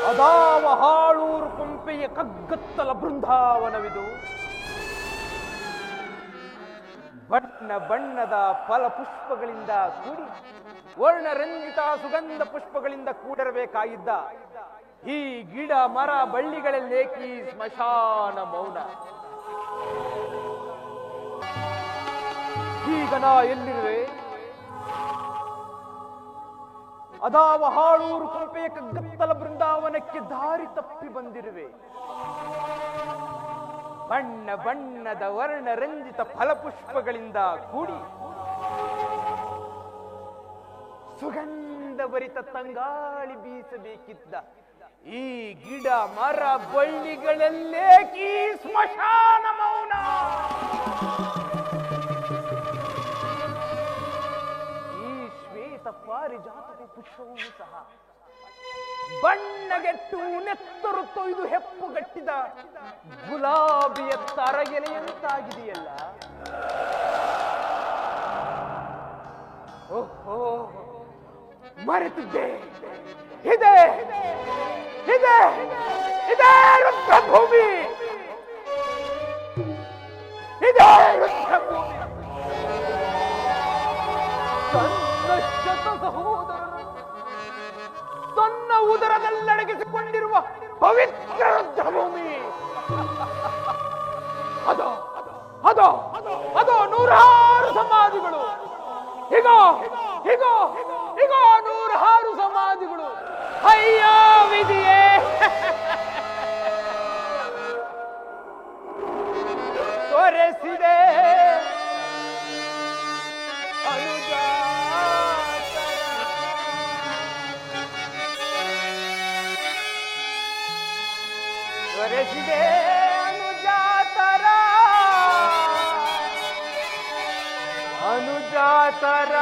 ಅದಾವ ಹಾಳೂರು ಕೊಂಪೆಯ ಕಗ್ಗತ್ತಲ ಬೃಂದಾವನವಿದು. ಬಣ್ಣ ಬಣ್ಣದ ಫಲಪುಷ್ಪಗಳಿಂದ ಕೂಡಿ ವರ್ಣರಂಜಿತ ಸುಗಂಧ ಪುಷ್ಪಗಳಿಂದ ಕೂಡಿರಬೇಕಾಗಿದ್ದ ಈ ಗಿಡ ಮರ ಬಳ್ಳಿಗಳಲ್ಲೇಕಿ ಸ್ಮಶಾನ ಮೌನ. ಈಗ ನಾ ಎಲ್ಲಿರುವೆ? ಅದಾವ ಹಾಳೂರು ಕೊಂಪೆಯ ಕಗ್ಗತ್ತಲ ಬೃಂದಾವನಕ್ಕೆ ದಾರಿ ತಪ್ಪಿ ಬಂದಿರುವೆ. ಬಣ್ಣ ಬಣ್ಣದ ವರ್ಣರಂಜಿತ ಫಲಪುಷ್ಪಗಳಿಂದ ಕೂಡಿ ಸುಗಂಧಭರಿತ ತಂಗಾಳಿ ಬೀಸಬೇಕಿದ್ದ ಈ ಗಿಡ ಮರ ಬಳ್ಳಿಗಳಲ್ಲೇಕಿ ಸ್ಮಶಾನ ಮೌನ. ಈ ಶ್ವೇತ ಪಾರಿಜಾತಕ ಪುಷ್ಪವೂ ಸಹ ಬಣ್ಣಗೆಟ್ಟು ನೆತ್ತರು ತೊಯ್ದು ಹೆಪ್ಪುಗಟ್ಟಿದ ಗುಲಾಬಿಯ ತರಗೆಲೆಯಂತಾಗಿದೆಯಲ್ಲ. ಓಹೋ, ಮರೆತಿದ್ದೆ. ಇದೆ ಇದೆ ಇದೆ ರುದ್ರಭೂಮಿ, ಇದೆ ರುದ್ರಭೂಮಿ. ತನ್ನ ಶತ ಸಹೋದರರು ತನ್ನ ಉದರದಲ್ಲಡಗಿಸಿಕೊಂಡಿರುವ ಪವಿತ್ರ ರುದ್ರಭೂಮಿ. ಅದೋ ಅದೋ ಅದೋ ನೂರಾರು ಸಮಾಧಿಗಳು. ಹೀಗೋ ಹೀಗೋ ಹೀಗೋ ನೂರಾರು ಸಮಾಧಿಗಳು. ಅಯ್ಯ ವಿಧಿಯೇ, ತೋರಿಸಿದೆ ಅನುಜ. ತೋರಿಸಿದೆ ಅನುಜಾತರ ಅನುಜಾತರ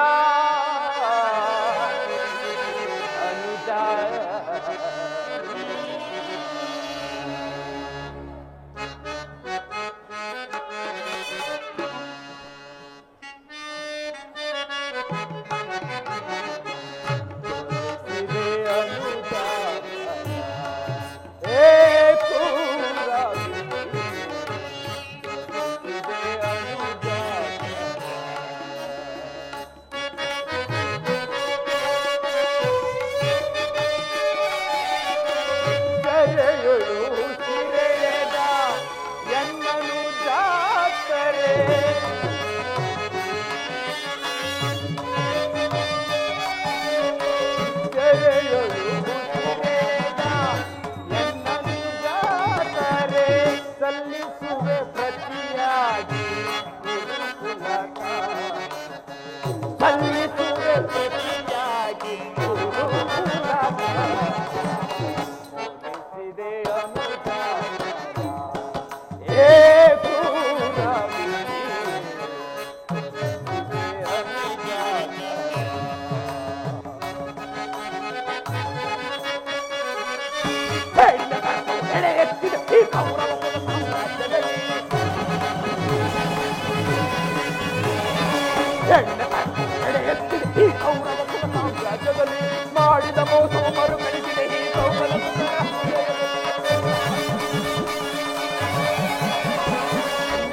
ಮಾಡಿದ ಮೋಸ ಮರುಕಳಿಸಿದೆ ಈ ಸೌಕರ್ಯ.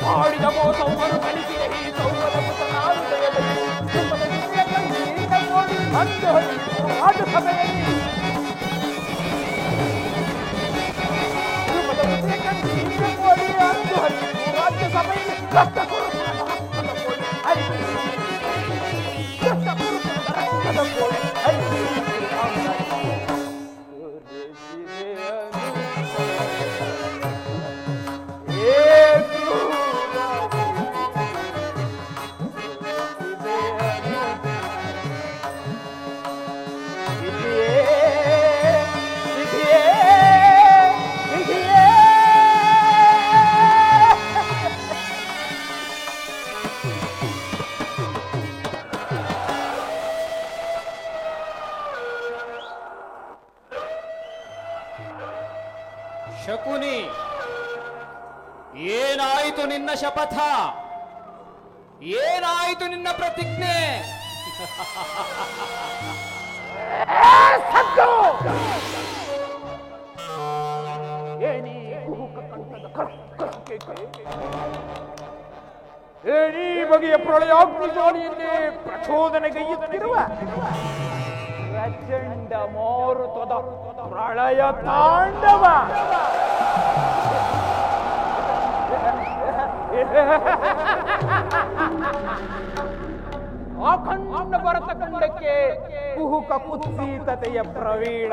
ಮಾಡಿದ ಮೋಸ ಮರುಕಳಿಸಿದೆ ಈ ಸೌಕರ್ಯ. ಶಕುನಿ, ಏನಾಯಿತು ನಿನ್ನ ಶಪಥ? ಏನಾಯಿತು ನಿನ್ನ ಪ್ರತಿಜ್ಞೆ? ಈ ಬಗೆಯ ಪ್ರಳಯಾಗ್ನಿ ಜ್ವಾಲೆಯನ್ನೇ ಪ್ರಚೋದನೆಗೈಯುತ್ತಿರುವ ಪ್ರಚಂಡ ಮಾರುತದ ಪ್ರಳಯ ತಾಂಡವ. ಅಖಂಡ ಭರತಖಂಡಕ್ಕೆ ಕುಹುಕ ಕುತ್ಸೀತತೆಯ ಪ್ರವೀಣ,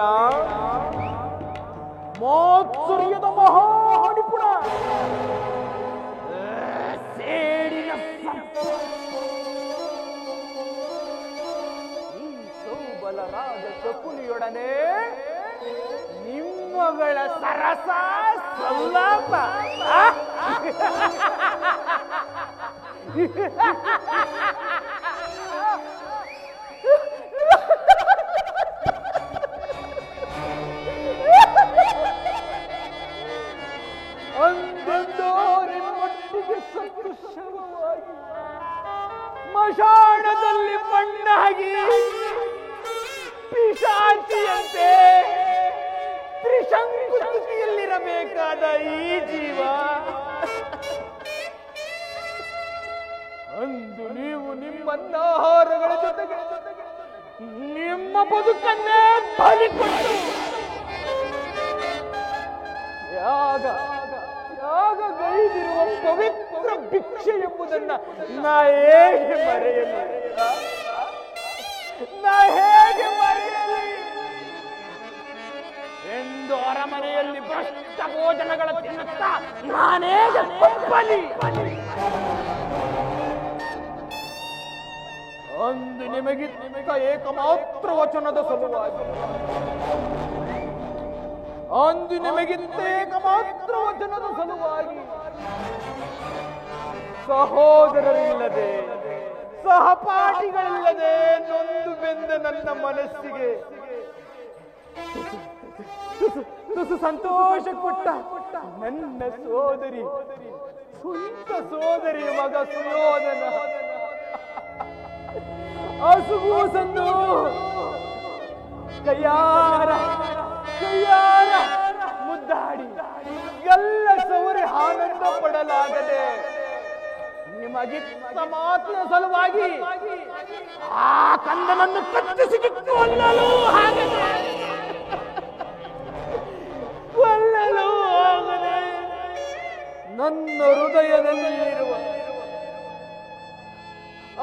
ಮಾತ್ಸರ್ಯದ ಮಹಾನಿಪುಣ, ಸೇಡಿನ ಈ ಸೌಬಲರಾಜ ಶಕುನಿಯೊಡನೆ ನಿಮ್ಮಗಳ ಸರಸ ಸಲ್ಲಾಪ. ಅಂದೆಂದೋ ನಿಮ್ಮೊಟ್ಟಿಗೆ ಸಂತೋಷವಾಗಿ ಮಶಾಣದಲ್ಲಿ ಮಣ್ಣಾಗಿ ಪಿಶಾಚಿಯಂತೆ ತ್ರಿಶಂಕುತಿಯಲ್ಲಿರಬೇಕಾದ ಈ ಜೀವ ಅಂದು ನೀವು ನಿಮ್ಮನ್ನಾಹಾರಗಳ ಜೊತೆಗೆ ನಿಮ್ಮ ಬದುಕನ್ನೇ ಬಲಿಕೊಟ್ಟು ಯಾಗ ಗೈದಿರುವ ಪವಿತ್ರ ಭಿಕ್ಷೆ ಎಂಬುದನ್ನ ನಾ ಹೇಗೆ ಮರೆಯಲಿ? ಎಂದು ಅರಮನೆಯಲ್ಲಿ ಭ್ರಷ್ಟ ಭೋಜನಗಳ ತಿನ್ನುತ್ತಾ ನಾನೇಗೆ ಬಲಿ? ಅಂದು ನಿಮಗಿದ್ದ ಏಕಮಾತ್ರ ವಚನದ ಸಲುವಾಗಿ, ಅಂದು ನಿಮಗಿದ್ದ ಏಕಮಾತ್ರ ವಚನದ ಸಲುವಾಗಿ ಸಹೋದರರಿಲ್ಲದೆ ಸಹಪಾಠಿಗಳಿಲ್ಲದೆ ನೊಂದು ಬೆಂದ ನನ್ನ ಮನಸ್ಸಿಗೆ ತುಸು ಸಂತೋಷ ಕೊಟ್ಟ ನನ್ನ ಸೋದರಿ, ಸ್ವಂತ ಸೋದರಿ ಮಗ ಸುಯೋಧನ ಅಸುಗೂಸನ್ನು ಕೈಯಾರ ಮುದ್ದಾಡಿ ಎಲ್ಲ ಸೌರಿ ಆನಂದ ಪಡಲಾಗದೆ ನಿಮಗಿತ್ತ ಮಾತಿನ ಸಲುವಾಗಿ ಆ ಕಂದನನ್ನು ಕತ್ತಿಸಿಕಿತ್ತು ಕೊಲ್ಲಲು ಆಗದೆ ನನ್ನ ಹೃದಯದಲ್ಲಿರುವ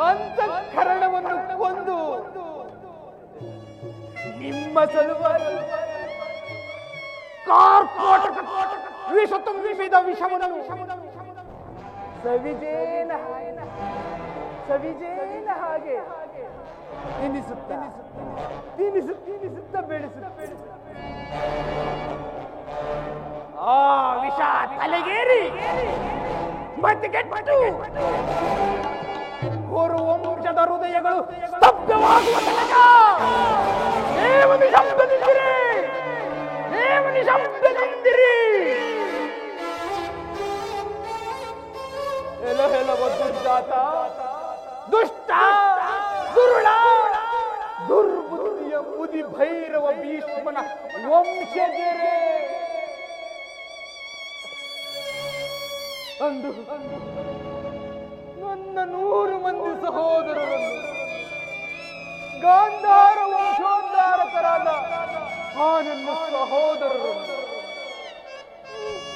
ಅಂತಃಕರಣವನ್ನು ಕೊಂದು ನಿಮ್ಮ ಸಲುವಾಗಿ ಕಾರ್ಕೋಟಕ ವಿಷ ತುಂಬಿದ ವಿಷವನ್ನು ಸವಿಜೇನ ಹಾಗೆ ತಿನಿಸುತ್ತ ಬೆಳೆಸುತ್ತ ಆ ವಿಷ ತಲೆಗೇರಿ ಮತ್ತಿಗೆಟ್ಟು ಕೋರು ವಂಶದ ಹೃದಯಗಳು ಸ್ತಬ್ಧವಾಗುವ ತನಕ ನೀವು ನಿಶಬ್ದದಿಂದಿರಿ. ದುರ್ಜಾತ, ದುಷ್ಟ, ದುರುಳ, ದುರ್ಬುದ್ಧಿಯ ಮುದಿ ಭೈರವ ಭೀಷ್ಮನ ವಂಶಜರೇ, ಅಂದು ನನ್ನ 100 ಮಂದಿ ಸಹೋದರರನ್ನು ಗಾಂಧಾರ ವಂಶೋದ್ಧಾರಕರಾದ ಆ ನನ್ನ ಸಹೋದರರನ್ನು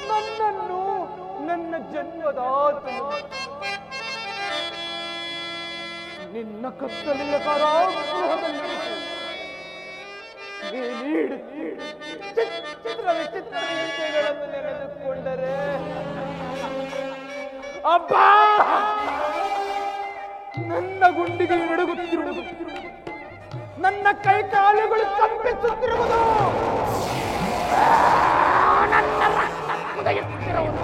ನನ್ನನ್ನು ನನ್ನ ಜನ್ಮದಾತನು ನಿನ್ನ ಕತ್ತಲೆಯ ಕಾರಾಗೃಹದಲ್ಲಿ ಚಿತ್ರ ಹಿಂಸೆಗಳನ್ನು ನೆನೆದುಕೊಂಡರೆ ಅಬ್ಬಾ ನನ್ನ ಗುಂಡಿಗೆ ನಡುಗುತ್ತಿರುವುದು, ನನ್ನ ಕೈ ಕಾಲುಗಳು ಕಂಪಿಸುತ್ತಿರುವುದು, ನನ್ನ ರಕ್ತ ಕುದಿಯುತ್ತಿರುವುದು.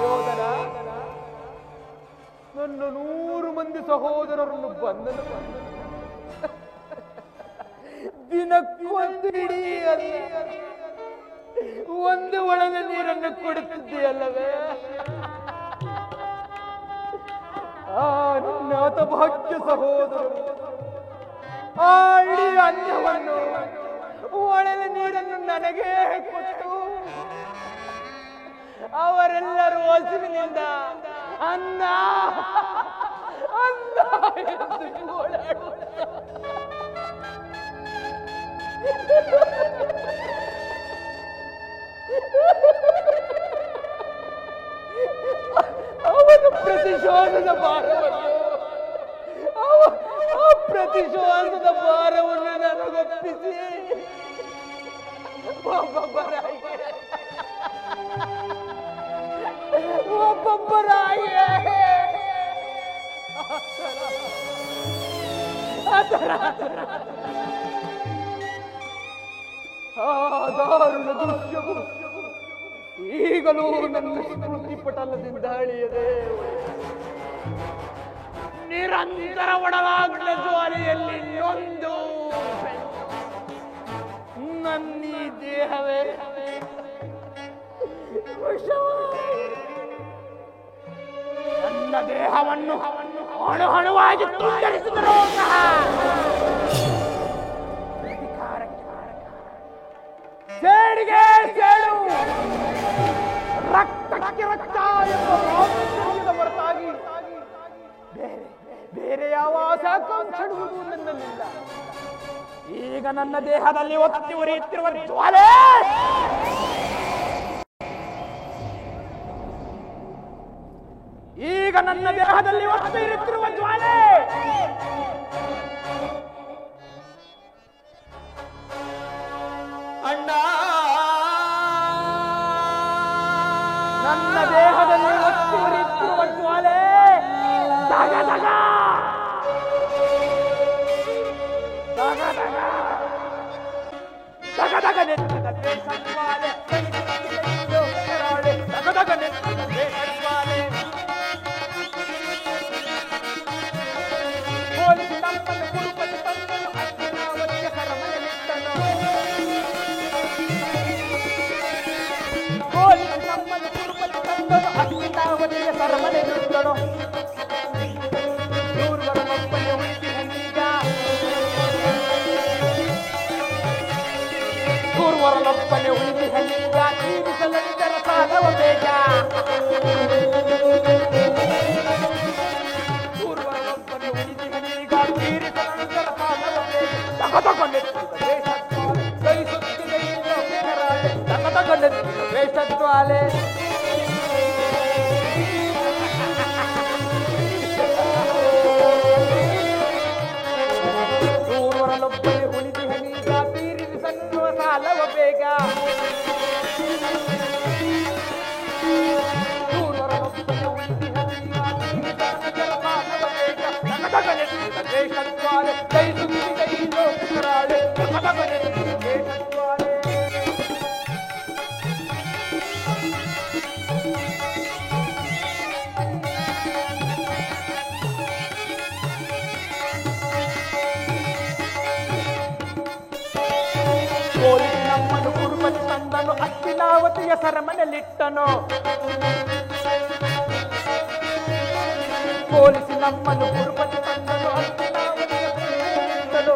ಯೋಧನ ನನ್ನ 100 ಮಂದಿ ಸಹೋದರರನ್ನು ಬಂಧನ ದಿನಕ್ಕೊಂದು ಇಡೀ ಒಂದು ಒಳಗೆ ನೀರನ್ನು ಕೊಡುತ್ತಿದ್ದೀಯಲ್ಲವೇ? ಆ ನನ್ನ ಹತಭಾಗ್ಯ ಸಹೋದರರು ಆ ಇಡೀ ಅನ್ನವನ್ನು ಒಳಗೆ ನೀರನ್ನು ನನಗೇ ಕೊಟ್ಟು ಅವರೆಲ್ಲರೂ ಹಸಿವಿನಿಂದ ಅನ್ನ ಅನ್ನ ಎಂದು ಓಡಾಡುತ್ತಾರೆ. ಅವನ ಪ್ರತಿಶೋಧದ ಭಾರವನ್ನು ಆ ಪ್ರತಿಶೋಧದ ಭಾರವನ್ನು ನನಗೊಪ್ಪಿಸಿ ಒಬ್ಬೊಬ್ಬರಾಗಿ ದಾರುಣ ದೃಶ್ಯವು ಈಗಲೂ ನನ್ನ ಸ್ಮೃತಿ ಪಟಲದಿಂದ ಅಳಿಯದೆ ನಿರಂತರ ಒಡಲಾಗುವ ಜ್ವಾಲೆಯಲ್ಲಿ ನೊಂದು ನನ್ನೀ ದೇಹವೇ ನನ್ನ ದೇಹವನ್ನು ಅಣು ಅಣುವಾಗಿ ತುಂಡರಿಸಿದರೂ ಸಹ ಸೇಡಿಗೆ ಸೇಡು, ರಕ್ತಕ್ಕೆ ರಕ್ತ ಎಂಬ ಭಾವನೆಯಿಂದ ಹೊರತಾಗಿ ಬೇರೆ ಯಾವ ಆಕಾಂಕ್ಷೆಡುವುದು ನನ್ನಲ್ಲಿಲ್ಲ. ಈಗ ನನ್ನ ದೇಹದಲ್ಲಿ ಒತ್ತಿ ಉರಿಯುತ್ತಿರುವ ಜ್ವಾಲೆ ಈಗ ನನ್ನ ದೇಹದಲ್ಲಿ ಒತ್ತಿ ಇರುತ್ತಿರುವ ಜ್ವಾಲೆ ಅಣ್ಣ, ನನ್ನ ದೇಹದಲ್ಲಿ ಒತ್ತಿ ಉರಿಯುತ್ತಿರುವ ಜ್ವಾಲೆ ದಗ ದಗ ದಗ ದಗ ದಗ ದಗ ನೆತ್ತಿದ ದ್ವೇಷಜ್ವಾಲೆ, ದಗ ದಗ ನೆತ್ತಿದ ದ್ವೇಷಜ್ವಾಲೆ ಹೋಲಿಸಿ ನಮ್ಮನ್ನು ಕುರುಪತಿ ತಂದನು ಅಜ್ಞಾನವತಿಯ ಸರಮನೆಲಿಟ್ಟನು. ಹೋಲಿಸಿ ನಮ್ಮನ್ನು ಕುರುಪತಿ ತಂದನು ಅಜ್ಞಾನವತಿಯ ಸರಮನೆಲಿಟ್ಟನು. ದೂರ್ವರನೊಬ್ಬನೇ ಉಳಿದಿಹನೀಗ, ದೂರ್ವರನೊಬ್ಬನೇ ಉಳಿದಿಹನೀಗ, ತೀರಿಸಲೆಂದರ ಸಾಧವ ಬೇಗ. ದೂರ್ವರನೊಬ್ಬನೇ ಉಳಿದಿಹನೀಗ, ತೀರಿಸಲೆಂದರ ಸಾಧವ ಬೇಗ. ತಗತಗೊಂಡೆತ್ತಿದ ದ್ವೇಷಜ್ವಾಲೆ, ದಹಿಸುತ್ತಿದೆ ಈ ಲೋಕರಾಳೆ. ತಗತಗೊಂಡೆತ್ತಿದ ದ್ವೇಷಜ್ವಾಲೆ, ದೂರ್ವರನೊಬ್ಬನೇ ಉಳಿದಿಹನೀಗ, ತೀರಿಸಲೆಂದರ ಸಾಧವ ಬೇಗ. ದೂರ್ವರನೊಬ್ಬನೇ ಉಳಿದಿಹನೀಗ, ತೀರಿಸಲೆಂದರ ಸಾಧವ ಬೇಗ. ತಗತಗೊಂಡೆತ್ತಿದ ದ್ವೇಷಜ್ವಾಲೆ, ದಹಿಸುತ್ತಿದೆ ಈ ಲೋಕರಾಳೆ. ತಗತಗೊಂಡೆತ್ತಿದ ದ್ವೇಷಜ್ವಾಲೆ. ಹೋಲಿಸಿ ನಮ್ಮನ್ನು ಕುರುಪತಿ ತಂದನು ಅಸ್ತಿನಾವತಿಯ ಸರಮನೆಲಿಟ್ಟನು. ಹೋಲಿಸಿ ನಮ್ಮನ್ನು ಕುರುಪತಿ ತಂದನು ಅಸ್ತಿನಾವತಿಯ ಸರಮನೆಲಿಟ್ಟನು.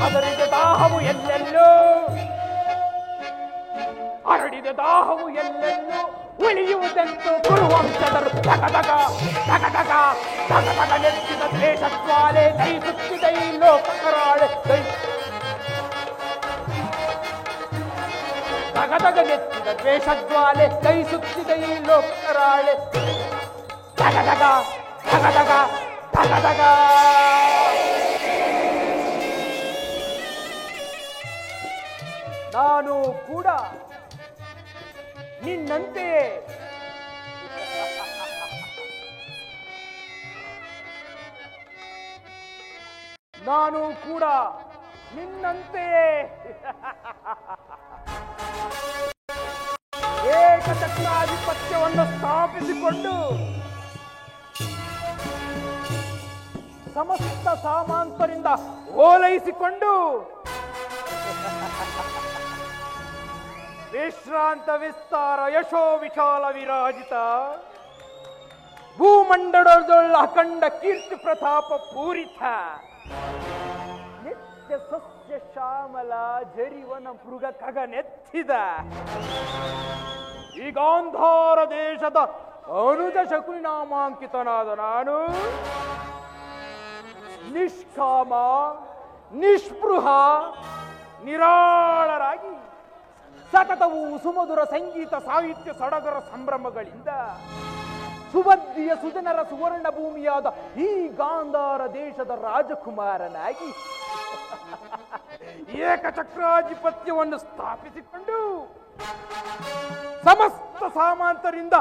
ಅದರಿಂದ ದಾಹವು ಎಲ್ಲೆಲ್ಲೋ ಹರಡಿದ ದಾಹವು ಎಲ್ಲೆಲ್ಲೂ ಉಳಿಯುವುದೆಂದು ಕುರುವಂಶದರು ತಗದಗ ತಗದಗ ತಗದಗ ನೆತ್ತಿದ ದ್ವೇಷಜ್ವಾಲೆ, ದಹಿಸುತ್ತಿದೆ ಈ ಲೋಕರಾಳೆ. ತಗದಗ ನೆತ್ತಿದ ದ್ವೇಷಜ್ವಾಲೆ, ದಹಿಸುತ್ತಿದೆ ಈ ಲೋಕರಾಳೆ. ತಗದಗ ತಗದಗ ತಗದಗ. ನಾನು ಕೂಡ ನಿನ್ನಂತೆಯೇ ನಾನು ಕೂಡ ನಿನ್ನಂತೆಯೇ ಏಕಚಕ್ರಾಧಿಪತ್ಯವನ್ನು ಸ್ಥಾಪಿಸಿಕೊಂಡು ಸಮಸ್ತ ಸಾಮಾಂತರಿಂದ ಓಲೈಸಿಕೊಂಡು ವಿಶ್ರಾಂತ ವಿಸ್ತಾರ ಯಶೋ ವಿಶಾಲ ವಿರಾಜಿತ ಭೂಮಂಡಲದೊಳ್ಳ ಅಖಂಡ ಕೀರ್ತಿ ಪ್ರತಾಪ ಪೂರಿತ ನಿತ್ಯ ಸಸ್ಯ ಶ್ಯಾಮಲ ಜರಿವನ ಮೃಗ ಕಗನೆತ್ತಿದ ಈ ಗಾಂಧಾರ ದೇಶದ ಅನುಜ ಶಕುನಿ ನಾಮಾಂಕಿತನಾದ ನಾನು ನಿಷ್ಕಾಮ ನಿಷ್ಪೃಹ ನಿರಾಳರಾಗಿ ಸತತವು ಸುಮಧುರ ಸಂಗೀತ ಸಾಹಿತ್ಯ ಸಡಗರ ಸಂಭ್ರಮಗಳಿಂದ ಸುಬದ್ಧಿಯ ಸುಜನರ ಸುವರ್ಣ ಭೂಮಿಯಾದ ಈ ಗಾಂಧಾರ ದೇಶದ ರಾಜಕುಮಾರನಾಗಿ ಏಕಚಕ್ರಾಧಿಪತ್ಯವನ್ನು ಸ್ಥಾಪಿಸಿಕೊಂಡು ಸಮಸ್ತ ಸಾಮಂತರಿಂದ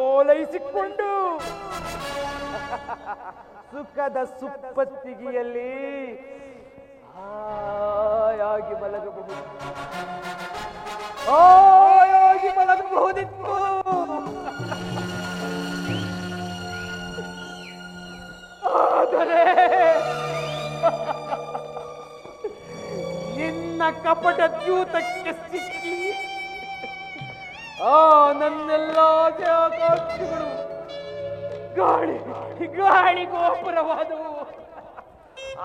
ಓಲೈಸಿಕೊಂಡು ಸುಖದ ಸುಪ್ಪತ್ತಿಗೆಯಲ್ಲಿ ಹಾಯಾಗಿ ಮಲಗಬಹುದು ಹಾಯಾಗಿ ಮಲಗಬಹುದಿತ್ತು. ಆದರೆ ನಿನ್ನ ಕಪಟ ದ್ಯೂತಕ್ಕೆ ಸಿಕ್ಕಿ ನನ್ನೆಲ್ಲ ಆಕಾಂಕ್ಷೆಗಳು ಗಾಳಿ ಗಾಳಿ ಗೋಪುರವಾದವು.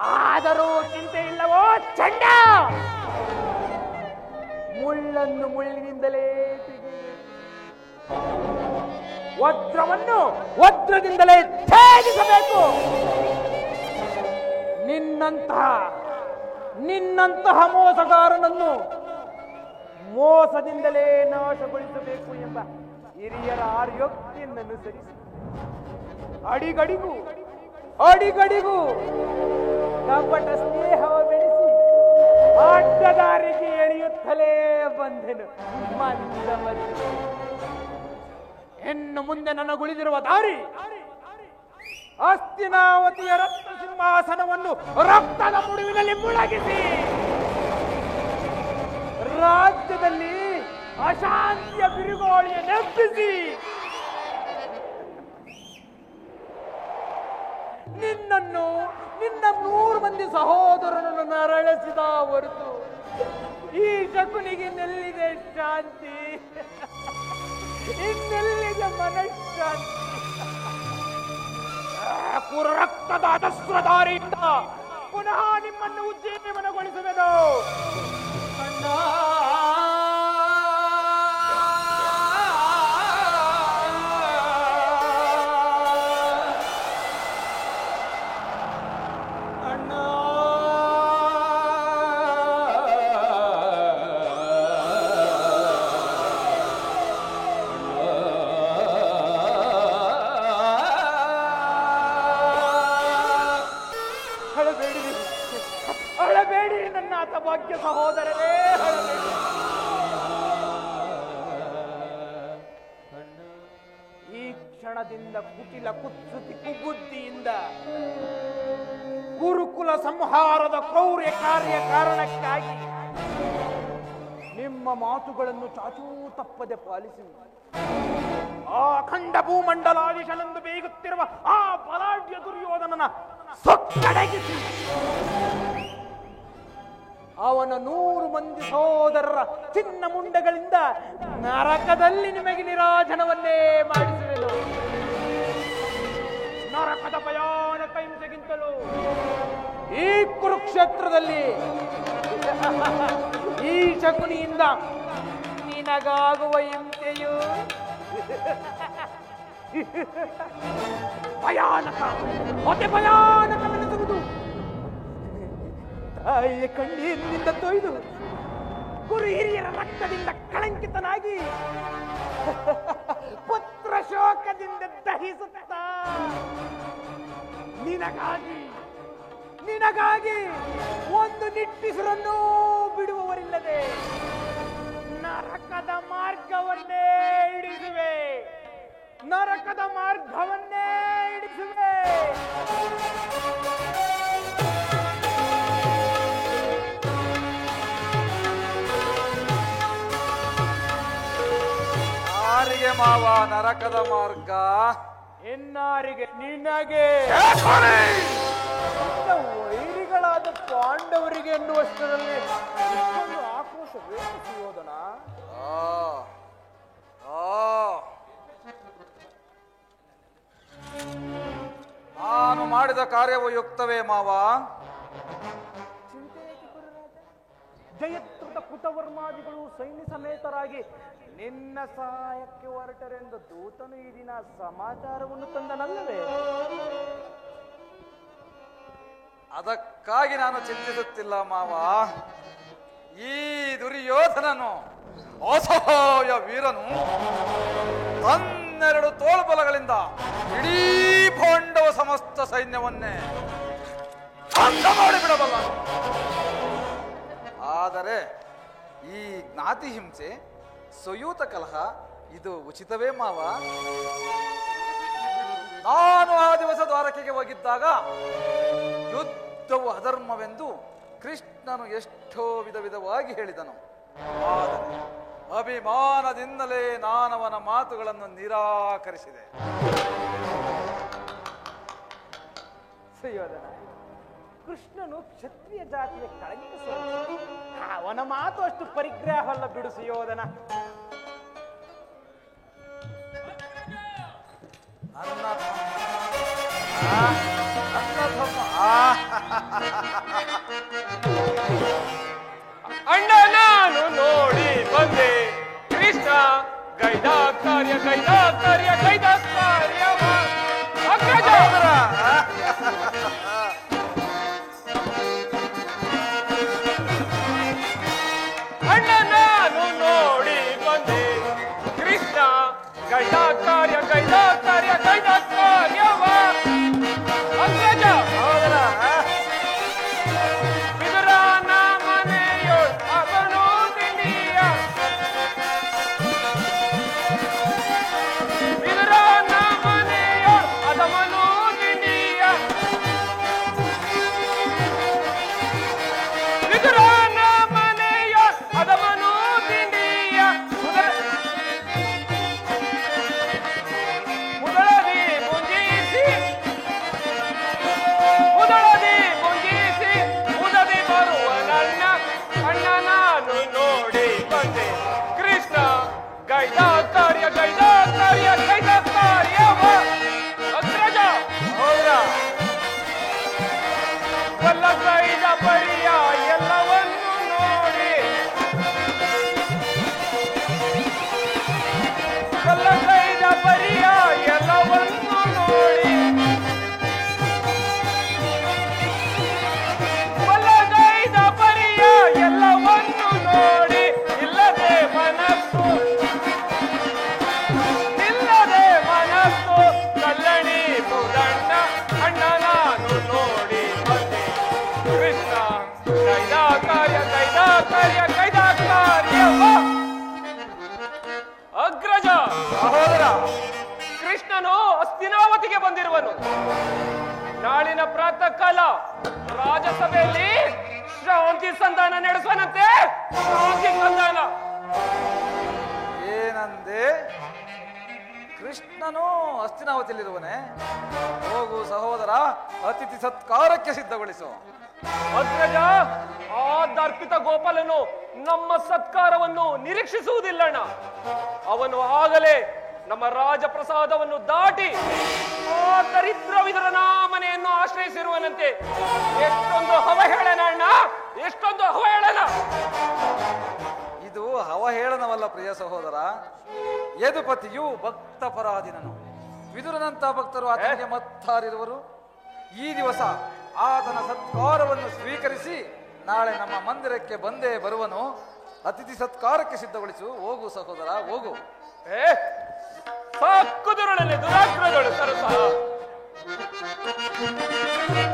ಆದರೂ ಚಿಂತೆ ಇಲ್ಲವೋ ಚಂಡ, ಮುಳ್ಳನ್ನು ಮುಳ್ಳಿನಿಂದಲೇ ತೆಗೆಯುವೆ, ವಜ್ರವನ್ನು ವಜ್ರದಿಂದಲೇ ಛೇದಿಸಬೇಕು. ನಿನ್ನಂತಹ ಮೋಸಗಾರನನ್ನು ಮೋಸದಿಂದಲೇ ನಾಶಗೊಳಿಸಬೇಕು ಎಂಬ ಹಿರಿಯರ ಆರ್ಯೋಕ್ತಿಯನ್ನು ಅನುಸರಿಸಿ ಅಡಿಗಡಿಗೂ ಕಪಟ ಸ್ನೇಹವ ಬೆಳೆಸಿ ಅಡ್ಡದಾರಿಗೆ ಎಳೆಯುತ್ತಲೇ ಬಂದೆನು. ಇನ್ನು ಮುಂದೆ ನನಗುಳಿದಿರುವ ದಾರಿ ಹಸ್ತಿನಾವತಿಯ ರತ್ನ ಸಿಂಹಾಸನವನ್ನು ರಕ್ತದ ಮುಡುವಿನಲ್ಲಿ ಮುಳುಗಿಸಿ ರಾಜ್ಯದಲ್ಲಿ ಅಶಾಂತಿಯ ಬಿರುಗಾಳಿಯ ನೆಪ್ಪಿಸಿ ನಿನ್ನ 100 ಮಂದಿ ಸಹೋದರನನ್ನು ನರಳಿಸಿದ ಹೊರತು ಈ ಶಕುನಿಗೆ ಇನ್ನೆಲ್ಲಿದೆ ಶಾಂತಿ, ಇನ್ನೆಲ್ಲಿದೆ ಮನಃಶಾಂತಿ? ರಕ್ತದ ಅಜಸ್ರಧಾರಿಯಿಂದ ಪುನಃ ನಿಮ್ಮನ್ನು ಉಜ್ಜೀವನಗೊಳಿಸುವೆನು. ಅಳಬೇಡಿ ನನ್ನ ಹತಭಾಗ್ಯ ಸಹೋದರರೇ, ಈ ಕ್ಷಣದಿಂದ ಕುಟಿಲ ಕುತ್ಸುತಿ ಕುಬುದ್ಧಿಯಿಂದ ಗುರುಕುಲ ಸಂಹಾರದ ಕ್ರೌರ್ಯ ಕಾರ್ಯ ಕಾರಣಕ್ಕಾಗಿ ನಿಮ್ಮ ಮಾತುಗಳನ್ನು ಚಾಚೂ ತಪ್ಪದೆ ಪಾಲಿಸಿ ಆ ಅಖಂಡ ಭೂಮಂಡಲಾಧೀಶನೆಂದು ಬೇಗುತ್ತಿರುವ ಆ ಬಲಾಢ್ಯ ದುರ್ಯೋಧನನ ಸೊಕ್ಕಡಗಿಸಿ ಅವನ 100 ಮಂದಿ ಸಹೋದರರ ಚಿನ್ನ ಮುಂಡಗಳಿಂದ ನರಕದಲ್ಲಿ ನಿಮಗೆ ನಿರಾಜನವನ್ನೇ ಮಾಡಿಸುವೆನು. ನರಕದ ಭಯಾನಕ ಹಿಂಸೆಗಿಂತಲೂ ಈ ಕುರುಕ್ಷೇತ್ರದಲ್ಲಿ ಈ ಶಕುನಿಯಿಂದ ನಿನಗಾಗುವ ಹಿಂಸೆಯು ಭಯಾನಕ, ಅತಿ ಭಯಾನಕವೆನಿಸುವುದು. ತಾಯಿಯ ಕಣ್ಣೀರಿನಿಂದ ತೊಯ್ದು ಗುರು ಹಿರಿಯರ ರಕ್ತದಿಂದ ಕಳಂಕಿತನಾಗಿ ಪುತ್ರ ಶೋಕದಿಂದ ದಹಿಸುತ್ತ ನಿನಗಾಗಿ ಒಂದು ನಿಟ್ಟಿಸುರನ್ನೂ ಬಿಡುವವರಿಲ್ಲದೆ ನರಕದ ಮಾರ್ಗವನ್ನೇ ಹಿಡಿಸುವೆ. ಯಾರಿಗೆ ಮಾವ ನರಕದ ಮಾರ್ಗ? ಎನ್ನಾರಿಗೆ? ನಿನಗೆ. ವೈರಿಗಳಾದ ಪಾಂಡವರಿಗೆ ಎನ್ನುವಷ್ಟರಲ್ಲಿ ಇಷ್ಟೊಂದು ಆಕ್ರೋಶ ಬೇಕು ಸುಯೋಧನ? ನಾನು ಮಾಡಿದ ಕಾರ್ಯವು ಯುಕ್ತವೇ ಮಾವ? ಚಿಂತೆ ಜಯತ್ರದ ಕೃತವರ್ಮಾದಿಗಳು ಸೈನ್ಯ ಸಮೇತರಾಗಿ ನಿನ್ನ ಸಹಾಯಕ್ಕೆ ಹೊರಟರೆಂದು ದೂತನು ಈ ದಿನ ಸಮಾಚಾರವನ್ನು ತಂದನಲ್ಲವೇ? ಅದಕ್ಕಾಗಿ ನಾನು ಚಿಂತಿಸುತ್ತಿಲ್ಲ ಮಾವ. ಈ ದುರ್ಯೋಧನನು ಅಸಹಾಯ ವೀರನು ತನ್ನೆರಡು ತೋಳ್ಬಲಗಳಿಂದ ಇಡೀ ಪಾಂಡವ ಸಮಸ್ತ ಸೈನ್ಯವನ್ನೇ ಧ್ವಂಸ ಮಾಡಿಬಿಡಬಲ್ಲ. ಆದರೆ ಈ ಜ್ಞಾತಿ ಹಿಂಸೆ, ಸುಯೂತ ಕಲಹ ಇದು ಉಚಿತವೇ ಮಾವ? ನಾನು ಆ ದಿವಸ ದ್ವಾರಕೆಗೆ ಹೋಗಿದ್ದಾಗ ಯುದ್ಧವು ಅಧರ್ಮವೆಂದು ಕೃಷ್ಣನು ಎಷ್ಟೋ ವಿಧವಾಗಿ ಹೇಳಿದನು. ಆದರೆ ಅಭಿಮಾನದಿಂದಲೇ ನಾನವನ ಮಾತುಗಳನ್ನು ನಿರಾಕರಿಸಿದೆ. ಸುಯೋಧನ, ಕೃಷ್ಣನು ಕ್ಷತ್ರಿಯ ಜಾತಿಯ ಕಳಂಕ ಸ್ವರೂಪ. ಅವನ ಮಾತು ಅಷ್ಟು ಪರಿಗ್ರಹವಲ್ಲ ಬಿಡು ಸುಯೋಧನ. ಅಣ್ಣ ನಾನು ನೋಡಿ ಬಂದೆ ಕೃಷ್ಣ ಗೈದ ಕಾರ್ಯ ಗೈದ ಕಾರ್ಯ ಗೈದ ಕಾರ್ಯ ಅಣ್ಣ ನಾನು ನೋಡಿ ಬಂದೆ ಕೃಷ್ಣ ಗೈದ ಕಾರ್ಯ ಗೈದ ಕಾರ್ಯ ಗೈದ ಕಾರ್ಯವ ಅಗ್ರಜ ವಿದುರನ ಮನೆಯೊಳ್ ಅವನು ದಿನಿಯ ವಿದುರನ ಮನೆಯೊಳ್ ಅದಮನು ದಿನಿಯ ವಿದುರನ ಮನೆಯೊಳ್ ಅದಮನು ದಿನಿಯ ಮುದಳದಿ ಮುಂಜಿಸಿ ಮುದದಿ ಬರುವ ನನ್ನ ಅಣ್ಣ ನಾನು ನೋಡಿ ಬಂದೆ ಕೃಷ್ಣ ಗೈದ ಕಾರ್ಯ ಗೈದ ಕಾರ್ಯ ಗೈದ ಕಾರ್ಯವ ಅಗ್ರಜ ಹೌದ ಬಲ್ಲ ಗೈದ ಪರಿಯ ಎಲ್ಲವನ್ನು ನೋಡಿ ಬಲ್ಲ ಗೈದ ಪರಿಯ ಎಲ್ಲವನ್ನು ನೋಡಿ ಬಲ್ಲಗೈದ ಪರಿಯ ಎಲ್ಲವನ್ನು ನೋಡಿ ಇಲ್ಲದೆ ಮನಸ್ಸು ಕಲ್ಲಣಿ ಮುದಣ್ಣ ಅಣ್ಣ ನಾನು ನೋಡಿ ಬಂದೆ ಕೃಷ್ಣ ಗೈದ ಕಾರ್ಯ ಗೈದ ಕಾರ್ಯ ಗೈದ ಕಾರ್ಯವ ಅಗ್ರಜ ಸಹೋದರ ಕೃಷ್ಣನು ಹಸ್ತಿನಾವತಿಗೆ ಬಂದಿರುವನು. ನಾಳಿನ ಪ್ರಾತಃ ಕಾಲ ರಾಜಸಭೆಯಲ್ಲಿ ಶಾಂತಿ ಸಂಧಾನ ನಡೆಸುವನಂತೆ. ಶಾಂತಿ ಸಂಧಾನ ಏನಂದೆ? ಕೃಷ್ಣನು ಹಸ್ತಿನಾವತಿಯಲ್ಲಿರುವನೆ? ಹೋಗು ಸಹೋದರ, ಅತಿಥಿ ಸತ್ಕಾರಕ್ಕೆ ಸಿದ್ಧಗೊಳಿಸು. ಅಗ್ರಜ, ಆ ದರ್ಪಿತ ಗೋಪಾಲನು ನಮ್ಮ ಸತ್ಕಾರವನ್ನು ನಿರೀಕ್ಷಿಸುವುದಿಲ್ಲಣ್ಣ. ಅವನು ಆಗಲೇ ನಮ್ಮ ರಾಜಪ್ರಸಾದವನ್ನು ದಾಟಿ ಆ ದರಿದ್ರ ವಿದುರನ ಮನೆಯನ್ನು ಆಶ್ರಯಿಸಿರುವನಂತೆ. ಎಷ್ಟೊಂದು ಅವಹೇಳನ ಅಣ್ಣ, ಎಷ್ಟೊಂದು ಅವಹೇಳನ. ಇದು ಅವಹೇಳನವಲ್ಲ ಪ್ರಿಯ ಸಹೋದರ. ಯದುಪತಿಯು ಭಕ್ತ ಪರಾಧೀನನು. ವಿದುರನಂತ ಭಕ್ತರು ಆತನಿಗೆ ಮತ್ತಾರಿರುವರು. ಈ ದಿವಸ ಆತನ ಸತ್ಕಾರವನ್ನು ಸ್ವೀಕರಿಸಿ ನಾಳೆ ನಮ್ಮ ಮಂದಿರಕ್ಕೆ ಬಂದೇ ಬರುವನು. ಅತಿಥಿ ಸತ್ಕಾರಕ್ಕೆ ಸಿದ್ಧಗೊಳಿಸು. ಹೋಗು ಸಹೋದರ, ಹೋಗು. ಸಾಕುದುರಳನೆ ದುರಾಗ್ರದಳು ಸರಸ,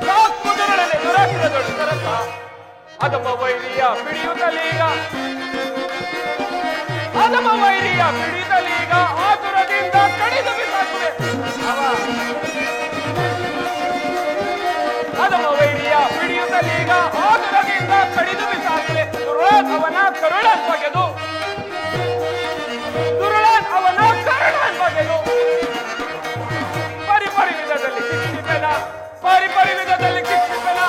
ಸಾಕುದುರಳನೆ ದುರಾಗ್ರದಳು ಸರಸ. ಅದಮ ವೈರಿಯ ಪಿಡಿಯುತ್ತಲೀಗ, ಅದಮ ವೈರಿಯ ಪಿಡಿಯುತ್ತಲೀಗ ಆತುರದಿಂದ ಕಡಿದು ಬಿಸಾಕುವೆ. ಅದಮ ವೈರಿಯ ಪಿಡಿಯುತ್ತಲೀಗ ಆತುರದಿಂದ ಕಡಿದು ಬಿಸಾಕುವೆ. ಅವನ ಕರುಳನ್ ಬಗೆದು, ದುರುಳನ್ ಅವನ ಕರುಳನ್ ಬಗೆದು ಪರಿಪರಿ ವಿಧದಲ್ಲಿ ಕಿಚ್ಚಿಪೆನ, ಪರಿಪರಿ ವಿಧದಲ್ಲಿ ಕಿಚ್ಚಿಪೆನ,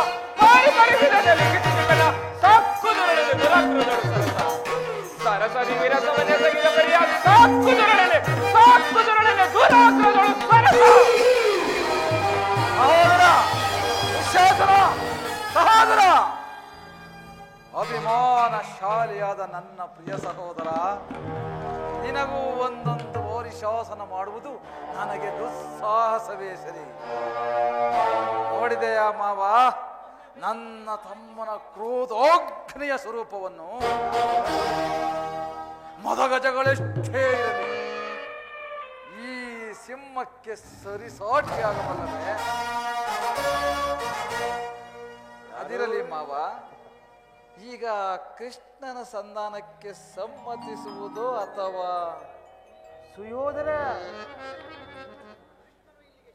ಪರಿಪರಿ ವಿಧದಲ್ಲಿ ಕಿಚ್ಚಿಪೆನ. ಸಾಕು ದುರುಳನೆ ದುರಾಗ್ರದಳು ಸರಸ, ಸರಸದಿ ವಿರಸವನ್ನೇ ತೆಗೆದ ಬರಿಯ ಸಾಕು ದುರುಳನೆ, ಸಾಕು ದುರುಳನೆ ದುರಾಗ್ರದಳು ಸರಸ. ಸಹೋದರ, ಸಹೋದರ, ಅಭಿಮಾನಶಾಲಿಯಾದ ನನ್ನ ಪ್ರಿಯ ಸಹೋದರ, ನಿನಗೂ ಒಂದೊಂದು ಓರಿ ಶಾಸನ ಮಾಡುವುದು ನನಗೆ ದುಸ್ಸಾಹಸವೇ ಸರಿ. ನೋಡಿದೆಯಾ ಮಾವ, ನನ್ನ ತಮ್ಮನ ಕ್ರೋಧೋಗ್ನಿಯ ಸ್ವರೂಪವನ್ನು? ಮದಗಜಗಳೆಷ್ಟೇ ಇರಲಿ, ಈ ಸಿಂಹಕ್ಕೆ ಸರಿಸಾಟಿಯಾಗಬಲ್ಲವೇ? ಅದಿರಲಿ ಮಾವ, ಈಗ ಕೃಷ್ಣನ ಸಂಧಾನಕ್ಕೆ ಸಮ್ಮತಿಸುವುದು ಅಥವಾ? ಸುಯೋಧನ,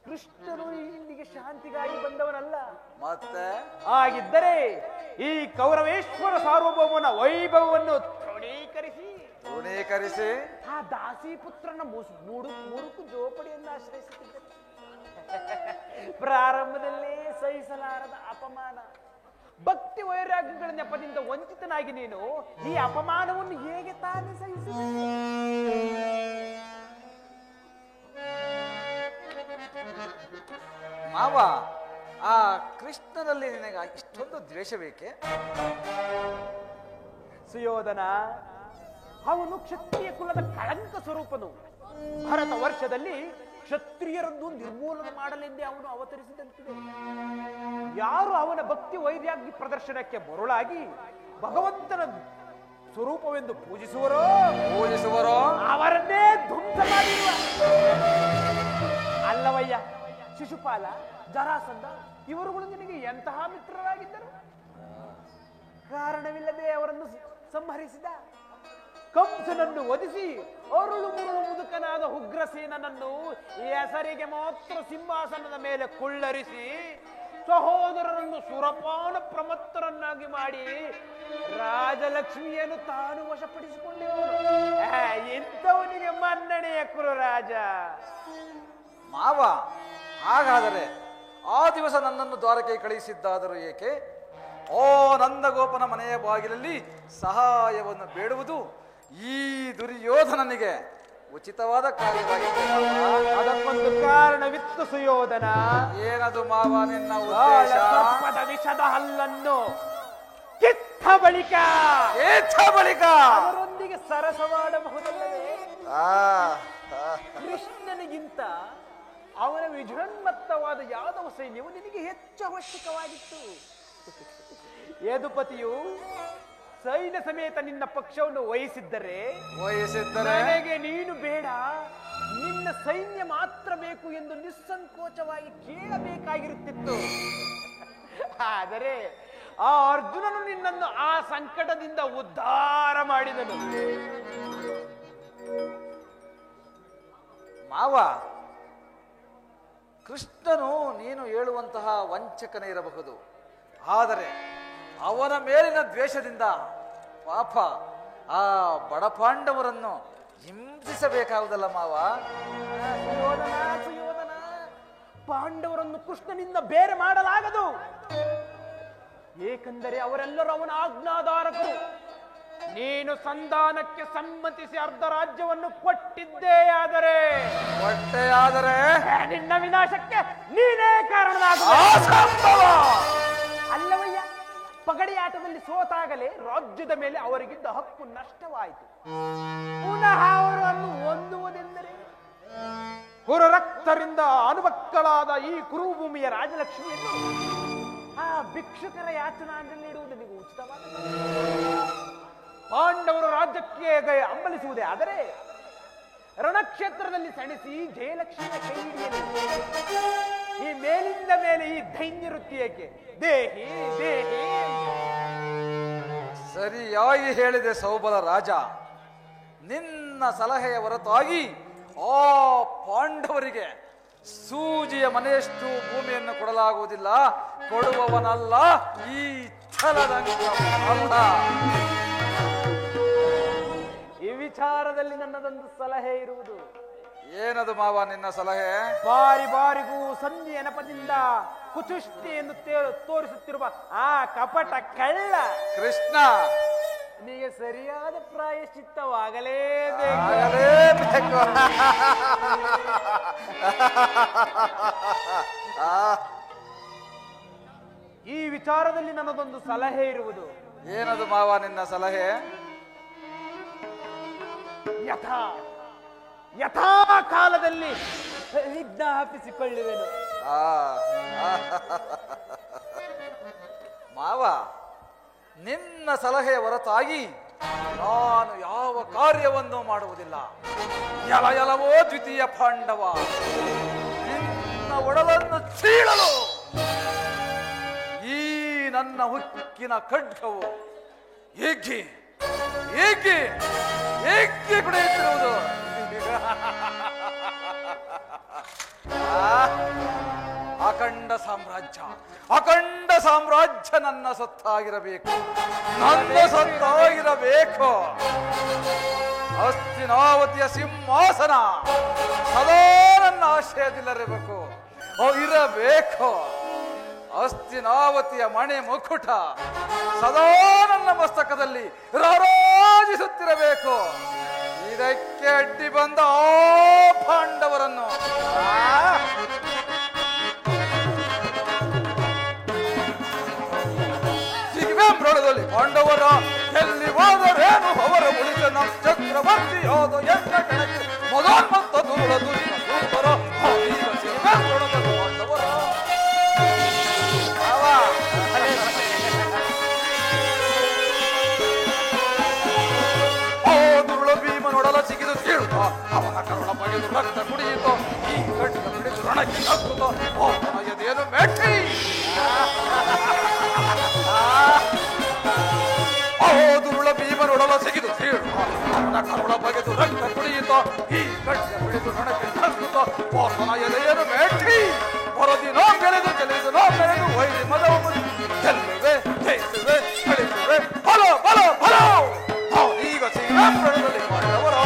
ಕೃಷ್ಣನು ಇಲ್ಲಿಗೆ ಶಾಂತಿಗಾಗಿ ಬಂದವನಲ್ಲ. ಮತ್ತೆ ಹಾಗಿದ್ದರೆ ಈ ಕೌರವೇಶ್ವರ ಸಾರ್ವಭೌಮನ ವೈಭವವನ್ನು ತೃಣೀಕರಿಸಿ ಆ ದಾಸಿ ಪುತ್ರನ ಮುರುಕು ಜೋಪಡಿಯನ್ನು ಆಶ್ರಯಿಸುತ್ತಿದ್ದರು. ಪ್ರಾರಂಭದಲ್ಲೇ ಸಹಿಸಲಾರದ ಅಪಮಾನ, ಭಕ್ತಿ ವೈರಾಗ್ಯಗಳ ನೆಪದಿಂದ ವಂಚಿತನಾಗಿ ನೀನು ಈ ಅಪಮಾನವನ್ನು ಹೇಗೆ ತಾನೇ ಸಹಿಸಿದೆ? ಮಾವ, ಆ ಕೃಷ್ಣನಲ್ಲಿ ನಿನಗೆ ಇಷ್ಟೊಂದು ದ್ವೇಷ ಬೇಕೆ? ಸುಯೋಧನ, ಅವನು ಕ್ಷತ್ರಿಯ ಕುಲದ ಕಳಂಕ ಸ್ವರೂಪನು. ಭಾರತ ವರ್ಷದಲ್ಲಿ ಕ್ಷತ್ರಿಯರನ್ನು ನಿರ್ಮೂಲನೆ ಮಾಡಲೆಂದೇ ಅವನು ಅವತರಿಸಿದಂತಿದೆ. ಯಾರು ಅವನ ಭಕ್ತಿ ವೈರಾಗ್ಯ ಪ್ರದರ್ಶನಕ್ಕೆ ಮರುಳಾಗಿ ಭಗವಂತನ ಸ್ವರೂಪವೆಂದು ಪೂಜಿಸುವರೋ ಅವರನ್ನೇ ಧ್ವಂಸ ಮಾಡಿರುವ. ಅಲ್ಲವಯ್ಯ, ಶಿಶುಪಾಲ, ಜರಾಸಂಧ ಇವರುಗಳು ನಿನಗೆ ಎಂತಹ ಮಿತ್ರರಾಗಿದ್ದರು? ಕಾರಣವಿಲ್ಲದೆ ಅವರನ್ನು ಸಂಹರಿಸಿದ. ಕಂಸನನ್ನು ವಧಿಸಿ ಅರುಳು ಮುರುಳು ಮುದುಕನಾದ ಉಗ್ರಸೇನನನ್ನು ಹೆಸರಿಗೆ ಮಾತ್ರ ಸಿಂಹಾಸನದ ಮೇಲೆ ಕುಳ್ಳರಿಸಿ ಸಹೋದರರನ್ನು ಸುರಪಾನ ಪ್ರಮತ್ತರನ್ನಾಗಿ ಮಾಡಿ ರಾಜಲಕ್ಷ್ಮಿಯನ್ನು ತಾನು ವಶಪಡಿಸಿಕೊಂಡೆವನು. ಇಂಥವನಿಗೆ ಮನ್ನಣೆಯ ಕುರುರಾಜ. ಮಾವ, ಹಾಗಾದರೆ ಆ ದಿವಸ ನನ್ನನ್ನು ದ್ವಾರಕೆ ಕಳುಹಿಸಿದ್ದಾದರೂ ಏಕೆ? ಓ ನಂದಗೋಪನ ಮನೆಯ ಬಾಗಿಲಲ್ಲಿ ಸಹಾಯವನ್ನು ಬೇಡುವುದು ಈ ದುರ್ಯೋಧನನಿಗೆ ಉಚಿತವಾದ ಕಾರ್ಯವಾಗಿತ್ತು. ಅದಕ್ಕೊಂದು ಕಾರಣವಿತ್ತು ಸುಯೋಧನ. ಏನದು ಮಾವ ನಿನ್ನ ಉದ್ದೇಶ? ವಿಷದ ಹಲ್ಲನ್ನು ಕಿತ್ತ ಬಳಿಕ ಅದರೊಂದಿಗೆ ಸರಸವಾಡಬಹುದಲ್ಲವೇ? ಕೃಷ್ಣನಿಗಿಂತ ಅವನ ವಿಜೃನ್ಮತ್ತವಾದ ಯಾದವ ಸೈನ್ಯವು ನಿನಗೆ ಹೆಚ್ಚು ಅವಶ್ಯಕವಾಗಿತ್ತು. ಯದುಪತಿಯು ಸೈನ್ಯ ಸಮೇತ ನಿನ್ನ ಪಕ್ಷವನ್ನು ವಹಿಸಿದ್ದರೆ ನನಗೆ ನೀನು ಬೇಡ, ನಿನ್ನ ಸೈನ್ಯ ಮಾತ್ರ ಬೇಕು ಎಂದು ನಿಸ್ಸಂಕೋಚವಾಗಿ ಕೇಳಬೇಕಾಗಿರುತ್ತಿತ್ತು. ಆದರೆ ಆ ಅರ್ಜುನನು ನಿನ್ನನ್ನು ಆ ಸಂಕಟದಿಂದ ಉದ್ಧಾರ ಮಾಡಿದನು. ಮಾವ, ಕೃಷ್ಣನು ನೀನು ಹೇಳುವಂತಹ ವಂಚಕನೇ ಇರಬಹುದು, ಆದರೆ ಅವನ ಮೇಲಿನ ದ್ವೇಷದಿಂದ ಪಾಪ ಆ ಬಡಪಾಂಡವರನ್ನು ಹಿಂಸಿಸಬೇಕಾಗುವುದಲ್ಲ ಮಾವ. ಸುಯೋಧನ, ಪಾಂಡವರನ್ನು ಕೃಷ್ಣನಿಂದ ಬೇರೆ ಮಾಡಲಾಗದು. ಏಕೆಂದರೆ ಅವರೆಲ್ಲರೂ ಅವನ ಆಜ್ಞಾಧಾರಕರು. ನೀನು ಸಂಧಾನಕ್ಕೆ ಸಮ್ಮತಿಸಿ ಅರ್ಧ ರಾಜ್ಯವನ್ನು ಕೊಟ್ಟಿದ್ದೇಯಾದರೆ ನಿನ್ನ ವಿನಾಶಕ್ಕೆ ನೀನೇ ಕಾರಣನಾಗುವ. ಅಲ್ಲವಯ್ಯ, ಪಗಡಿ ಆಟದಲ್ಲಿ ಸೋತಾಗಲೇ ರಾಜ್ಯದ ಮೇಲೆ ಅವರಿಗಿದ್ದ ಹಕ್ಕು ನಷ್ಟವಾಯಿತು. ಪುನಃ ಅವರನ್ನು ಹೊಂದುವುದೆಂದರೆ ಹುರರಕ್ತರಿಂದ ಅನುಮಕ್ಕಳಾದ ಈ ಕುರುಭೂಮಿಯ ರಾಜಲಕ್ಷ್ಮಿಯನ್ನು ಆ ಭಿಕ್ಷುಕರ ಯಾಚನಾಂಜಲಿ ನೀಡುವುದು ನಿಮಗೆ ಉಚಿತವಾದ. ಪಾಂಡವರು ರಾಜ್ಯಕ್ಕೆ ಹಂಬಲಿಸುವುದೇ ಆದರೆ ರಣಕ್ಷೇತ್ರದಲ್ಲಿ ಸೆಣಸಿ ಜಯಲಕ್ಷ್ಮಿಯ ಕೈ ಹಿಡಿಯಲಿ. ಈ ಮೇಲಿಂದ ಮೇಲೆ ಈ ದೈನ್ಯ ವೃತ್ತಿ ಏಕೆ? ದೇಹಿ ದೇಹಿ. ಸರಿಯಾಗಿ ಹೇಳಿದೆ ಸೌಬಲ ರಾಜ. ನಿನ್ನ ಸಲಹೆಯ ಹೊರತಾಗಿ ಆ ಪಾಂಡವರಿಗೆ ಸೂಜಿಯ ಮನೆಯಷ್ಟು ಭೂಮಿಯನ್ನು ಕೊಡಲಾಗುವುದಿಲ್ಲ. ಕೊಡುವವನಲ್ಲ ಈ ಛಲದಂಕಲ್ಲ. ಈ ವಿಚಾರದಲ್ಲಿ ನನ್ನದೊಂದು ಸಲಹೆ ಇರುವುದು. ಏನದು ಮಾವ ನಿನ್ನ ಸಲಹೆ? ಬಾರಿಗೂ ಸಂಧಿಯ ನೆಪದಿಂದ ಕುಚುಷ್ಟಿಯನ್ನು ತೋರಿಸುತ್ತಿರುವ ಆ ಕಪಟ ಕಳ್ಳ ಕೃಷ್ಣ ನಿಮಗೆ ಸರಿಯಾದ ಪ್ರಾಯಶ್ಚಿತ್ತವಾಗಲೇಬೇಕು. ಈ ವಿಚಾರದಲ್ಲಿ ನನ್ನದೊಂದು ಸಲಹೆ ಇರುವುದು. ಏನದು ಮಾವ ನಿನ್ನ ಸಲಹೆ? ಯಥಾ ಯಥಾ ಕಾಲದಲ್ಲಿ ವಿಜ್ಞಾಪಿಸಿಕೊಳ್ಳುವೆನು. ಆ ಮಾವ, ನಿನ್ನ ಸಲಹೆಯ ಹೊರತಾಗಿ ನಾನು ಯಾವ ಕಾರ್ಯವನ್ನು ಮಾಡುವುದಿಲ್ಲ. ಎಲವೋ ದ್ವಿತೀಯ ಪಾಂಡವ, ನಿನ್ನ ಒಡಲನ್ನು ಸೀಳಲು ಈ ನನ್ನ ಹುಕ್ಕಿನ ಖಡ್ಗವು ಏಕೆ ಏಕೆ ಏಕೆ ಕುಡಿಯುತ್ತಿರುವುದು? ಅಖಂಡ ಸಾಮ್ರಾಜ್ಯ ನನ್ನ ಸೊತ್ತಾಗಿರಬೇಕು, ನನ್ನ ಸೊತ್ತಾಗಿರಬೇಕು. ಹಸ್ತಿನಾವತಿಯ ಸಿಂಹಾಸನ ಸದಾ ನನ್ನ ಆಶ್ರಯದಲ್ಲಿರಬೇಕು, ಇರಬೇಕು. ಹಸ್ತಿನಾವತಿಯ ಮಣೆ ಮುಕುಟ ಸದಾ ನನ್ನ ಮಸ್ತಕದಲ್ಲಿ ರಾರಾಜಿಸುತ್ತಿರಬೇಕು. ಇದಕ್ಕೆ ಅಡ್ಡಿ ಬಂದ ಆ ಪಾಂಡವರನ್ನು ಸಿಗಿವೆಂಬ್ರಳದಲ್ಲಿ ಪಾಂಡವರ ಎಲ್ಲಿ ಹೋದರೇನು ಅವರ ಉಳಿದ ನಮ್ಮ ಚಕ್ರವರ್ತಿಯಾದ ಎನ್ನ ಕೆಳಗೆ ಮೊದನ್ಮತ್ತ ದುರುಳ ದುರಿತ ಸೂಪರ ಈಗ ಸಿಗಿವೆಂಬ್ರಳದಲ್ಲಿ ಪಾಂಡವರ ಭೀಮನೊಡಲ ಸಿಗಿದು ಸೀಳುತ್ತ ಅವನ ಕರುಳ ಬಗೆದು ರಕ್ತ ಕುಡಿಯಿತು. ಈ ಕಟ್ಟಿನ ಹಿಡಿದು ರಣಕ್ಕೆ ನಕ್ಕುತ್ತ ಅವನ ಎದೆಯನ್ನು ಮೆಟ್ಟಿ ದುರುಳ ಭೀಮನೊಡಲ ಸಿಗಿದು ಸೀಳುತ್ತ ಅವನ ಕರುಳ ಬಗೆದು ರಕ್ತ ಕುಡಿಯಿತು. ಈ ಕಟ್ಟಿನ ಹಿಡಿದು ರಣಕ್ಕೆ ನಕ್ಕುತ್ತ ಅವನ ಎದೆಯನ್ನು ಮೆಟ್ಟಿ ಹೊರದಿನೋ ಗೆಳೆದು ಗೆಳೆದು ಬೆಳೆದು ವೈರಿ ಮದವ ಗೆಲ್ಲುವೆ ಜಯಿಸುವೆ ಗಳಿಸುವೆ ಬಲ ಬಲ ಬಲ. ಈಗ ಸಿಂಹಾಸನದಲ್ಲಿ ಪಾಂಡವರು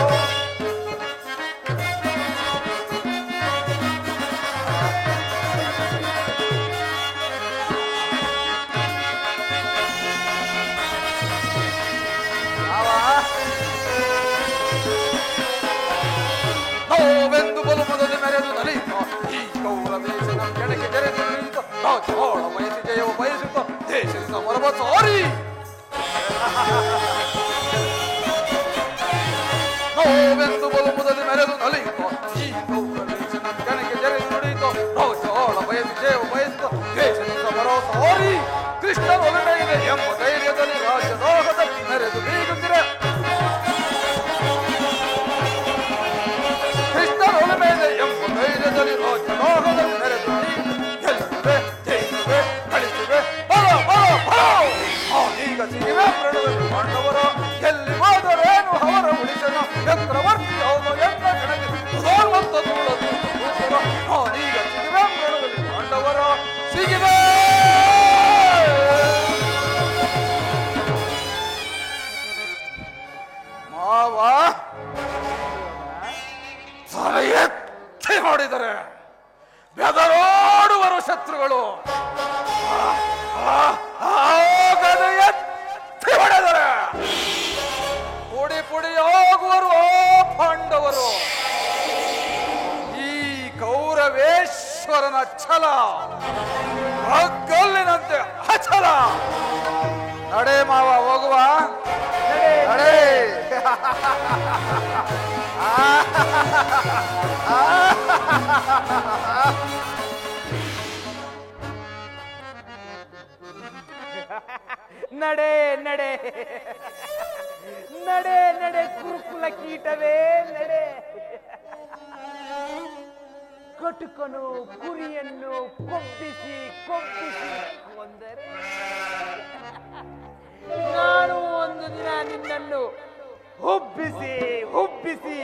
ನೋವೆಂದು ಬಲು ಮೊದಲು ಮೆರೆದು ನಲಿಯಿತು. ಈ ಗೌರವೇಶ ನಮ್ಮ ಕೆಳಗೆ ತೆರೆದು ನಿಂತು ರಾಜೋಳ ಬಯಸಿ ಜಯವು ಬಯಸುತ್ತ ದೇಶದಿಂದ ಹೊರಬ ಸಾರಿ. ನೋವೆಂದು ಬಲು ಮೊದಲು ಮೆರೆದು ನಲಿಯಿತು. ಈ ಗೌರವೇಶ ನಮ್ಮ ಕೆಳಗೆ ತೆರೆದು ನುಡಿಯಿತು ರಾಜೋಳ ಬಯಸಿ ಜಯವು ಬಯಸುತ್ತ ದೇಶದಿಂದ ಹೊರ ಸಾರಿ. ಕೃಷ್ಣನ ಒಲಮೆ ಇದೆ ಎಂಬ ಧೈರ್ಯದಲ್ಲಿ ರಾಜದಾಹದಲ್ಲಿ ಮೆರೆದು ಬೀಗುತ್ತಿರೆ. ಎಂಬ ಧೈರ್ಯದಲ್ಲಿ ರಾಜದಾಹದಲ್ಲಿ ಮೆರೆದು ಗೆಲ್ಲುವೆ ಜಯಿಸುವೆ ಗಳಿಸುವೆ ಬಲ ಬಲ ಬಲ. ಈಗ ಸಿಗಿವೆ ಪ್ರಣದಲ್ಲಿ ಪಾಂಡವರ ಎಲ್ಲಿ ಹೋದರೇನು ಅವರ ಉಳಿಸನ ಚಕ್ರವರ್ತಿ ಅವನು ಎನ್ನ ಕೆಳಗೆ ಸೋಲ್ವಂತ ದೂಡದು. ಈಗ ಸಿಗಿವೆ ಪ್ರಣದಲ್ಲಿ ಪಾಂಡವರ ಸಿಗಿವೆ. ಮಾವ ಎತ್ತಿ ಮಾಡಿದರೆ ಬೆದರೋಡುವರು ಶತ್ರುಗಳು. ಎತ್ತಿ ಹೊಡೆದರೆ ಪುಡಿ ಪುಡಿಯಾಗುವರು ಪಾಂಡವರು. ಈ ಕೌರವೇಶ್ವರನ ಛಲ ಹಗ್ಗಲ್ಲಿನಂತೆ ಅಚಲ. ನಡೆ ಮಾವ ಹೋಗುವ ನಡೆ. ನಡೆ ನಡೆ ನಡೆ ನಡೆ ಕುರುಕುಲ ಕೀಟವೇ ನಡೆ. ಕಟುಕನು ಕುರಿಯನ್ನು ಕೊಬ್ಬಿಸಿ ಕೊಬ್ಬಿಸಿ ಕೊಂದರೆ ನಾನು ಒಂದು ದಿನ ನಿನ್ನನ್ನು ಹುಬ್ಬಿಸಿ ಹುಬ್ಬಿಸಿ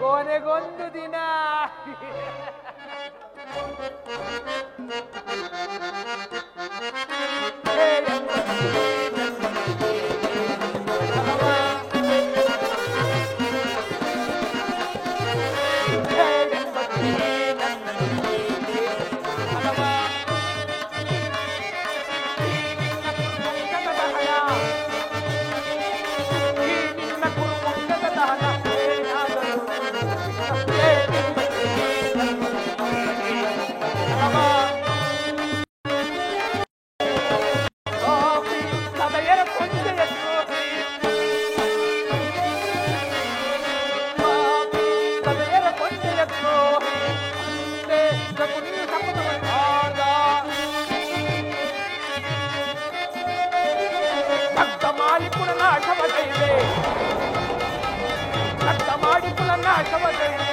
ಕೊನೆಗೊಂದು ದಿನ ನಾಶವಗೈದೆ ರಕ್ತ ಮಾಡಿ ಕುಲ ನಾಶವಗೈದೆ